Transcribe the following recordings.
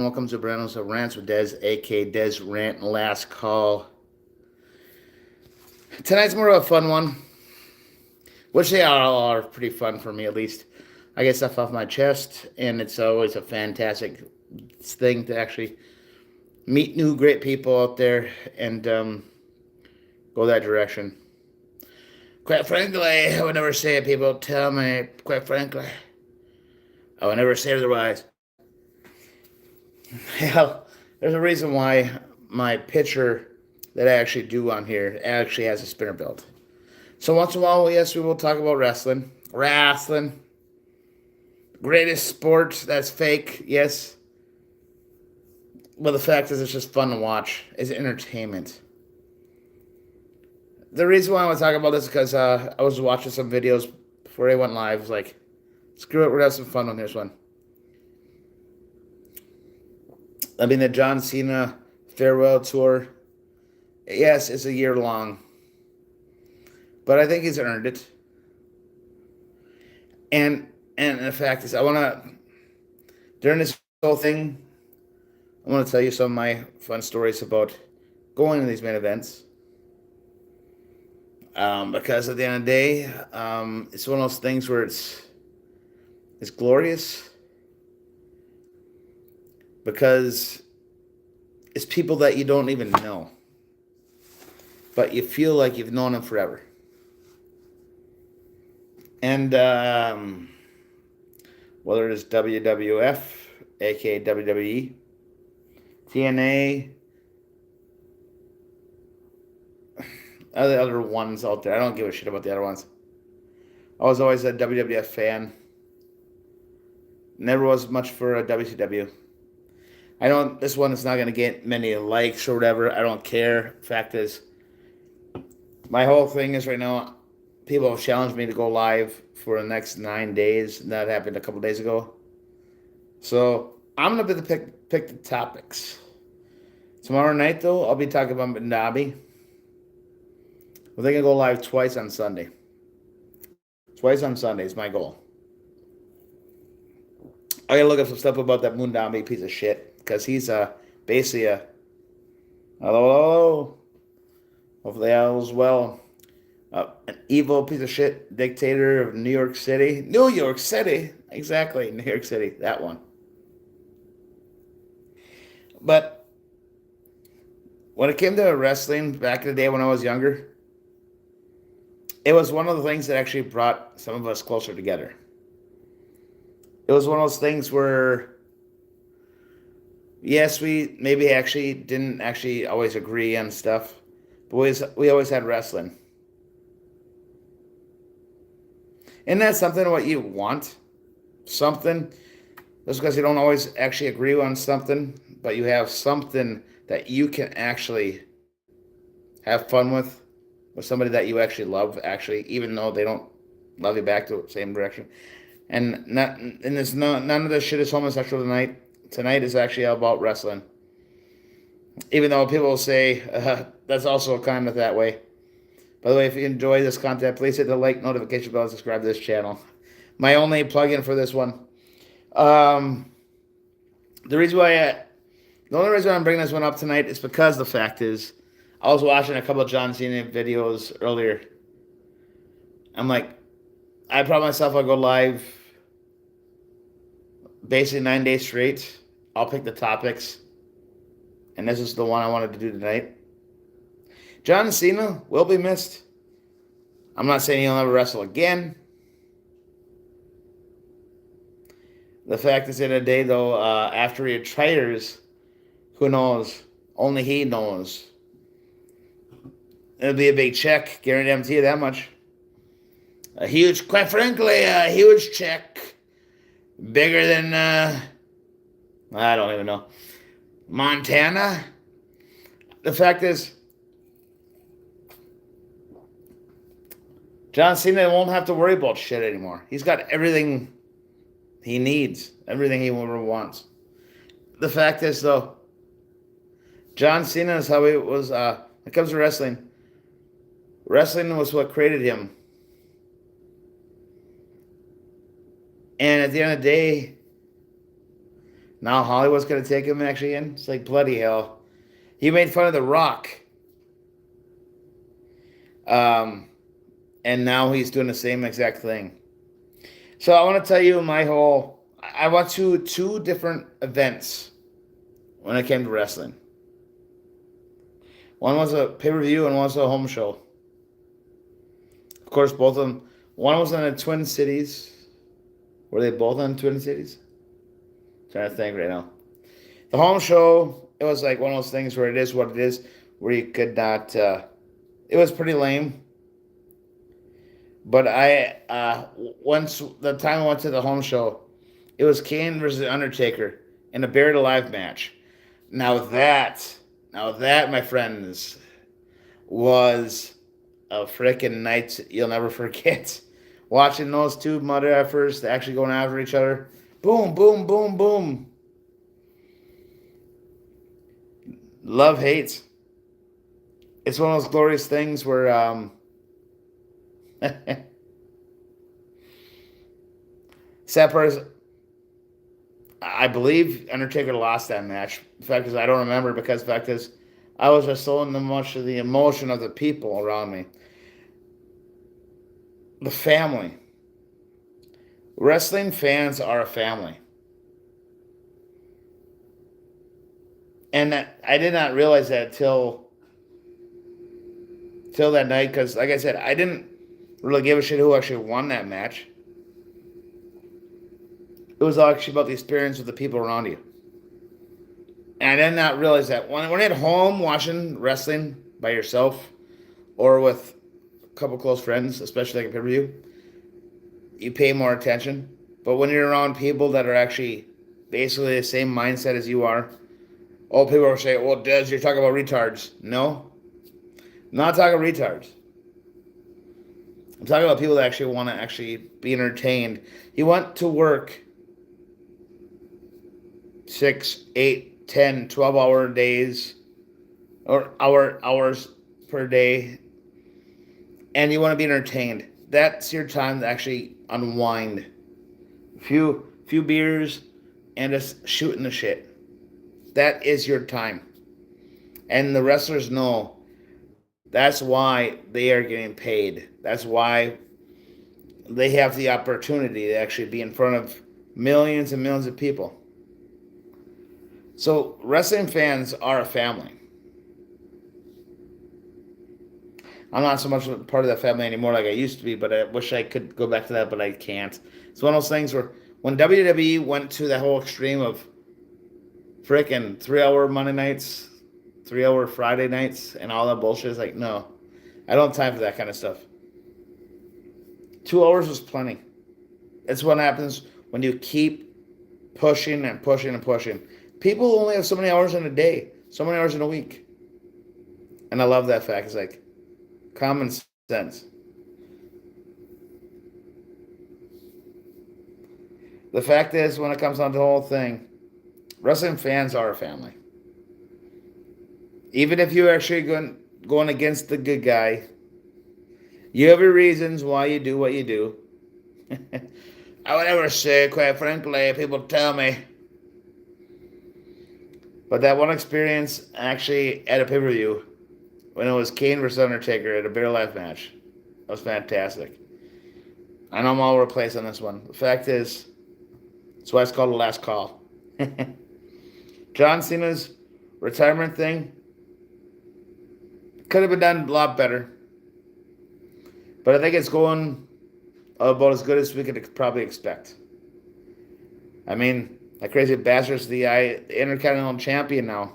Welcome to Brandon's Rants with Dez, aka Dez Rant Last Call. Tonight's more of a fun one, which they all are pretty fun for me at least. I get stuff off my chest, and it's always a fantastic thing to actually meet new great people out there and go that direction. Quite frankly, I would never say it. People tell me, quite frankly, I would never say otherwise. Hell, there's a reason why my pitcher that I actually do on here actually has a spinner belt. So once in a while, yes, we will talk about wrestling. Wrestling. Greatest sport that's fake, yes. But the fact is, it's just fun to watch. It's entertainment. The reason why I want to talk about this is because I was watching some videos before they went live. I was like, screw it, we're going to have some fun on this one. I mean, the John Cena farewell tour, yes, it's a year long. But I think he's earned it. And the fact is, I want to, during this whole thing, I want to tell you some of my fun stories about going to these main events. Because at the end of the day, it's one of those things where it's glorious. Because it's people that you don't even know. But you feel like you've known them forever. And whether it's WWF, aka WWE, TNA, other ones out there. I don't give a shit about the other ones. I was always a WWF fan. Never was much for a WCW. I don't. This one is not going to get many likes or whatever. I don't care. Fact is, my whole thing is right now, people have challenged me to go live for the next 9 days. And that happened a couple days ago. So I'm going to pick the topics. Tomorrow night, though, I'll be talking about Mandabi. We're thinking go live twice on Sunday. Twice on Sunday is my goal. I gotta look up some stuff about that Mundambi piece of shit because he's basically a hello. Hopefully all's well. An evil piece of shit dictator of New York City. New York City, exactly, New York City. That one. But when it came to wrestling back in the day when I was younger, it was one of the things that actually brought some of us closer together. It was one of those things where, yes, we maybe actually didn't actually always agree on stuff, but we always had wrestling. Isn't that something what you want? Something? Just because you don't always actually agree on something, but you have something that you can actually have fun with somebody that you actually love, actually, even though they don't love you back to the same direction. And there's none of this shit is homosexual tonight. Tonight is actually about wrestling. Even though people will say that's also kind of that way. By the way, if you enjoy this content, please hit the like, notification bell, and subscribe to this channel. My only plug-in for this one. The only reason I'm bringing this one up tonight is because the fact is, I was watching a couple of John Cena videos earlier. I'm like, I promised myself I'll go live basically 9 days straight. I'll pick the topics. And this is the one I wanted to do tonight. John Cena will be missed. I'm not saying he'll never wrestle again. The fact is, in a day, though, after he retires, who knows? Only he knows. It'll be a big check. Guarantee you that much. Quite frankly, a huge check. Bigger than, I don't even know. Montana? The fact is, John Cena won't have to worry about shit anymore. He's got everything he needs, everything he ever wants. The fact is, though, John Cena is how he was, when it comes to wrestling. Wrestling was what created him. And at the end of the day, Now Hollywood's going to take him actually in. It's like, bloody hell. He made fun of The Rock. And now he's doing the same exact thing. So I want to tell you my whole. I went to two different events when it came to wrestling. One was a pay-per-view and one was a home show. Of course, both of them. One was in the Twin Cities. Were they both in Twin Cities? I'm trying to think right now. The home show, it was like one of those things where it is what it is, where you could not. It was pretty lame. But once the time I went to the home show, it was Kane versus Undertaker in a buried alive match. Now that, my friends, was a freaking night you'll never forget. Watching those two mother effers actually going after each other. Boom, boom, boom, boom. Love, hate. It's one of those glorious things where sad part is, I believe Undertaker lost that match. The fact is, I don't remember because the fact is, I was just so much of the emotion of the people around me. The family. Wrestling fans are a family. And I did not realize that till that night because, like I said, I didn't really give a shit who actually won that match. It was actually about the experience of the people around you. And I did not realize that when you're at home watching wrestling by yourself or with a couple close friends, especially like a pay-per-view, you pay more attention. But when you're around people that are actually basically the same mindset as you are, all people are saying, well, Des, you're talking about retards. No, I'm not talking retards. I'm talking about people that actually want to actually be entertained. You want to work 6, 8, 10, 12-hour days or hours per day, and you want to be entertained. That's your time to actually unwind. A few beers and just shooting the shit. That is your time. And the wrestlers know that's why they are getting paid. That's why they have the opportunity to actually be in front of millions and millions of people. So wrestling fans are a family. I'm not so much a part of that family anymore like I used to be, but I wish I could go back to that, but I can't. It's one of those things where when WWE went to that whole extreme of freaking 3-hour Monday nights, 3-hour Friday nights, and all that bullshit, it's like, no, I don't have time for that kind of stuff. 2 hours was plenty. That's what happens when you keep pushing and pushing and pushing. People only have so many hours in a day, so many hours in a week. And I love that fact. It's like common sense. The fact is, when it comes down to the whole thing, wrestling fans are a family. Even if you're actually going against the good guy, you have your reasons why you do what you do. I would never say, quite frankly, people tell me. But that one experience actually at a pay-per-view, when it was Kane versus Undertaker at a bare life match, that was fantastic. I know I'm all over the place on this one. The fact is, that's why it's called the last call. John Cena's retirement thing could have been done a lot better. But I think it's going about as good as we could probably expect. I mean, that crazy bastard's the Intercontinental Champion now.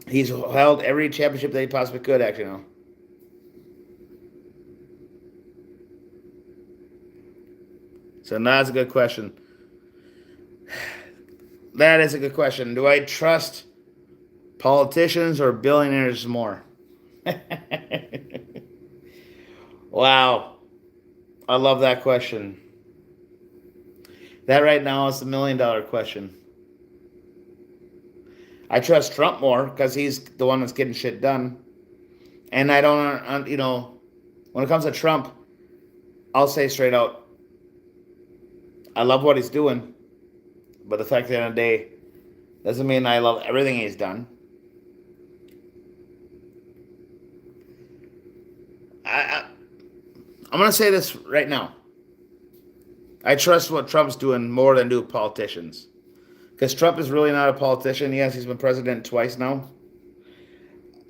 He's held every championship that he possibly could, actually, now. So now that's a good question. That is a good question. Do I trust politicians or billionaires more? Wow. I love that question. That right now is the $1 million question. I trust Trump more because he's the one that's getting shit done. And I don't, when it comes to Trump, I'll say straight out, I love what he's doing. But the fact at the end of the day doesn't mean I love everything he's done. I'm going to say this right now. I trust what Trump's doing more than do politicians. Because Trump is really not a politician. Yes, he's been president twice now.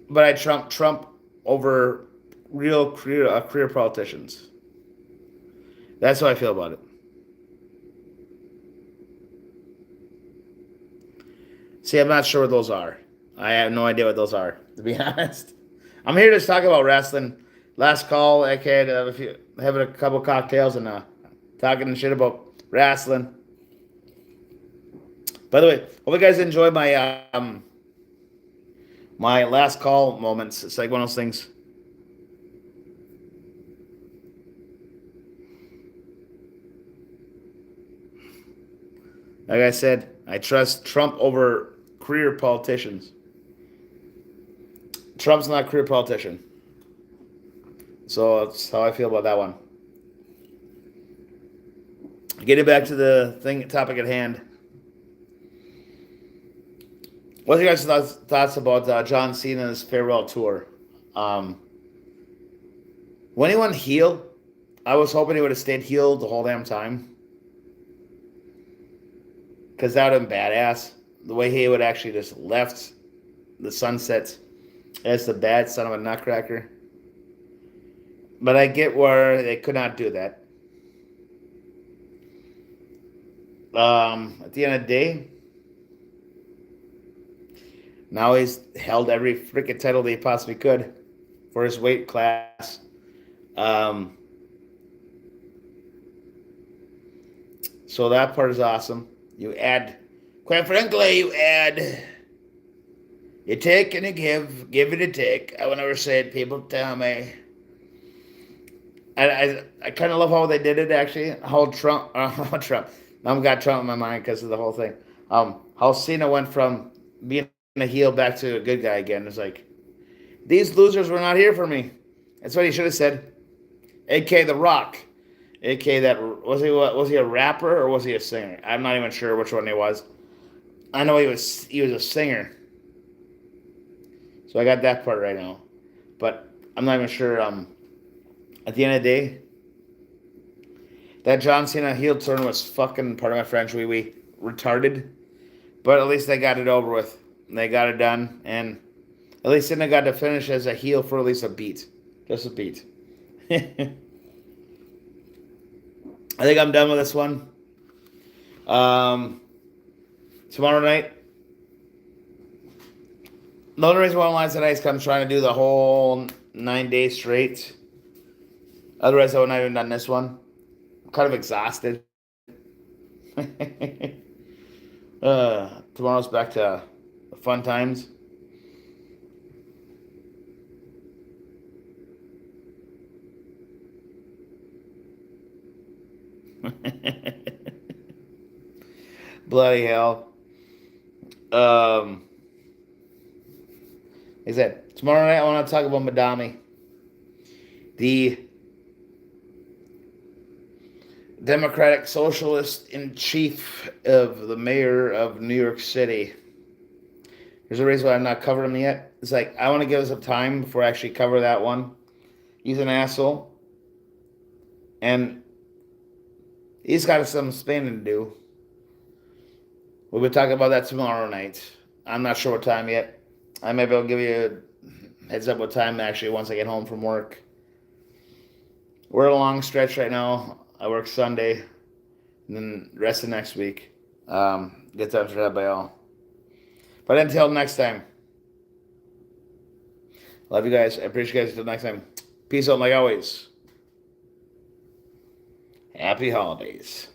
But I Trump over real career politicians. That's how I feel about it. See, I'm not sure what those are. I have no idea what those are, to be honest. I'm here to talk about wrestling. Last call, okay, if you having a couple cocktails and talking shit about wrestling. By the way, hope you guys enjoy my my last call moments. It's like one of those things. Like I said, I trust Trump over career politicians. Trump's not a career politician. So that's how I feel about that one. Getting back to the topic at hand. What's your guys' thoughts about John Cena's farewell tour? When he went heel, I was hoping he would have stayed heel the whole damn time. Because that would have been badass. The way he would actually just left the sunset as the bad son of a nutcracker. But I get where they could not do that. At the end of the day, now he's held every freaking title that he possibly could for his weight class. So that part is awesome. Quite frankly, you take and you give it a take. I would never say it. People tell me. I kind of love how they did it, actually. How Trump. I've got Trump in my mind because of the whole thing. How Cena went from being a heel back to a good guy again. It's like, these losers were not here for me. That's what he should have said. A.K. The Rock. A.K. that, was he a rapper or was he a singer? I'm not even sure which one he was. I know he was a singer. So I got that part right now. But I'm not even sure. At the end of the day, that John Cena heel turn was fucking, pardon my French, we retarded. But at least they got it over with. They got it done. And at least Cena got to finish as a heel for at least a beat. Just a beat. I think I'm done with this one. Tomorrow night. The only reason why I'm on tonight is because I'm trying to do the whole 9 days straight. Otherwise, I would not even done this one. I'm kind of exhausted. Tomorrow's back to fun times. Bloody hell. Like I said, tomorrow night I want to talk about Madami, the Democratic Socialist in chief of the mayor of New York City. There's a reason why I'm not covering him yet. It's like, I want to give us some time before I actually cover that one. He's an asshole. And he's got some spinning to do. We'll be talking about that tomorrow night. I'm not sure what time yet. I maybe I'll give you a heads up what time actually once I get home from work. We're at a long stretch right now. I work Sunday, and then rest of next week. Good times for that by all. But until next time, love you guys. I appreciate you guys. Until next time, peace out like always. Happy holidays.